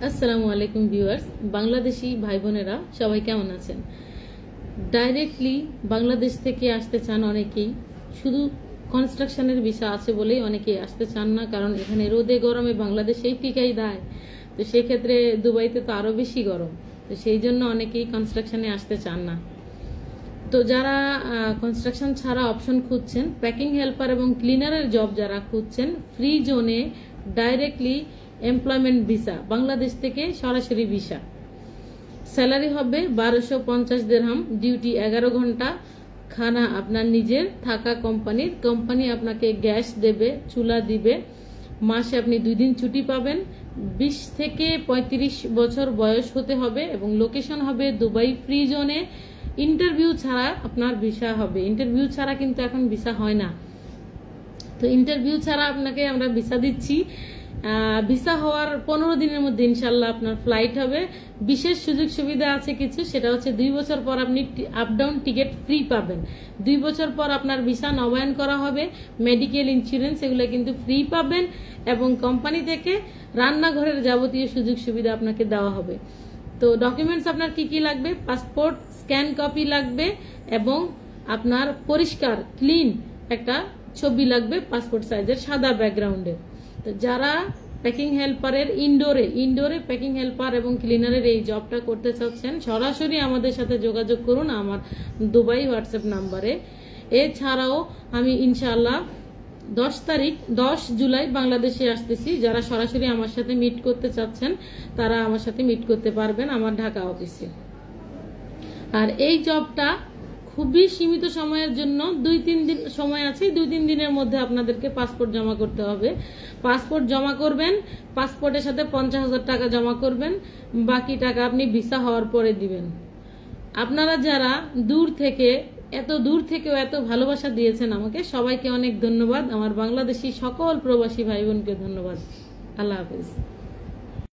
আসসালামু আলাইকুম ভিউয়ার্স, বাংলাদেশি ভাই বোনেরা সবাই কেমন আছেন? ডাইরেক্টলি বাংলাদেশ থেকে আসতে চান অনেকেই, শুধু কনস্ট্রাকশনের ভিসা আছে বলেই অনেকেই আসতে চান না, কারণ এখানে রোদে গরমে বাংলাদেশেই টিকাই দেয়। তো সেই ক্ষেত্রে দুবাইতে তো আরো বেশি গরম, তো সেই জন্য অনেকেই কনস্ট্রাকশনে আসতে চান না। তো যারা কনস্ট্রাকশন ছাড়া অপশন খুঁজছেন, প্যাকিং হেল্পার এবং ক্লিনারের জব যারা খুঁজছেন, ফ্রি জোনে ডাইরেক্টলি এমপ্লয়মেন্ট ভিসা, বাংলাদেশ থেকে সরাসরি ভিসা, স্যালারি হবে 1250 দিরহাম, ডিউটি 11 ঘন্টা, খানা আপনার নিজের, থাকা কোম্পানি আপনাকে গ্যাস দেবে, চুলা দিবে, মাসে আপনি 2 দিন ছুটি পাবেন, 20 থেকে 35 বছর বয়স হতে হবে এবং লোকেশন হবে দুবাই ফ্রি জোনে। ইন্টারভিউ ছাড়া আপনার ভিসা হবে, ইন্টারভিউ ছাড়া কিন্তু এখন ভিসা হয় না। তো ইন্টারভিউ ছাড়া আপনাকে আমরা ভিসা দিচ্ছি। ভিসা হওয়ার 15 দিনের মধ্যে ইনশাল্লাহ আপনার ফ্লাইট হবে। বিশেষ সুযোগ সুবিধা আছে কিছু, সেটা হচ্ছে 2 বছর পর আপনি আপ ডাউন টিকিট ফ্রি পাবেন। 2 বছর পর আপনার ভিসা নবায়ন করা হবে, মেডিকেল ইন্স্যুরেন্স এগুলো কিন্তু ফ্রি পাবেন, এবং কোম্পানি থেকে রান্নাঘরের যাবতীয় সুযোগ সুবিধা আপনাকে দেওয়া হবে। তো ডকুমেন্টস আপনার কি কি লাগবে? পাসপোর্ট স্ক্যান কপি লাগবে এবং আপনার পরিষ্কার ক্লিন একটা ছবি লাগবে, পাসপোর্ট সাইজের সাদা ব্যাকগ্রাউন্ডে। তো যারা প্যাকিং হেল্পারের ইনডোরে প্যাকিং হেল্পার এবং ক্লিনারের এই জবটা করতে চাচ্ছেন, সরাসরি আমাদের সাথে যোগাযোগ করুন আমার দুবাই হোয়াটসঅ্যাপ নাম্বারে। এছাড়াও আমি ইনশাআল্লাহ 10 জুলাই বাংলাদেশে আসতেছি। যারা সরাসরি আমার সাথে মিট করতে চাচ্ছেন তারা আমার সাথে মিট করতে পারবেন আমার ঢাকা অফিসে। আর এই জবটা খুবই সীমিত সময়ের জন্য, 2-3 দিন সময় আছে, 2-3 দিনের মধ্যে আপনাদেরকে পাসপোর্ট জমা করতে হবে। পাসপোর্ট জমা করবেন, পাসপোর্টের সাথে 50,000 টাকা জমা করবেন, বাকি টাকা আপনি ভিসা হওয়ার পরে দিবেন। আপনারা যারা এত দূর থেকেও এত ভালোবাসা দিয়েছেন আমাকে, সবাইকে অনেক ধন্যবাদ। আমার বাংলাদেশি সকল প্রবাসী ভাই বোনকে ধন্যবাদ। আল্লাহ হাফেজ।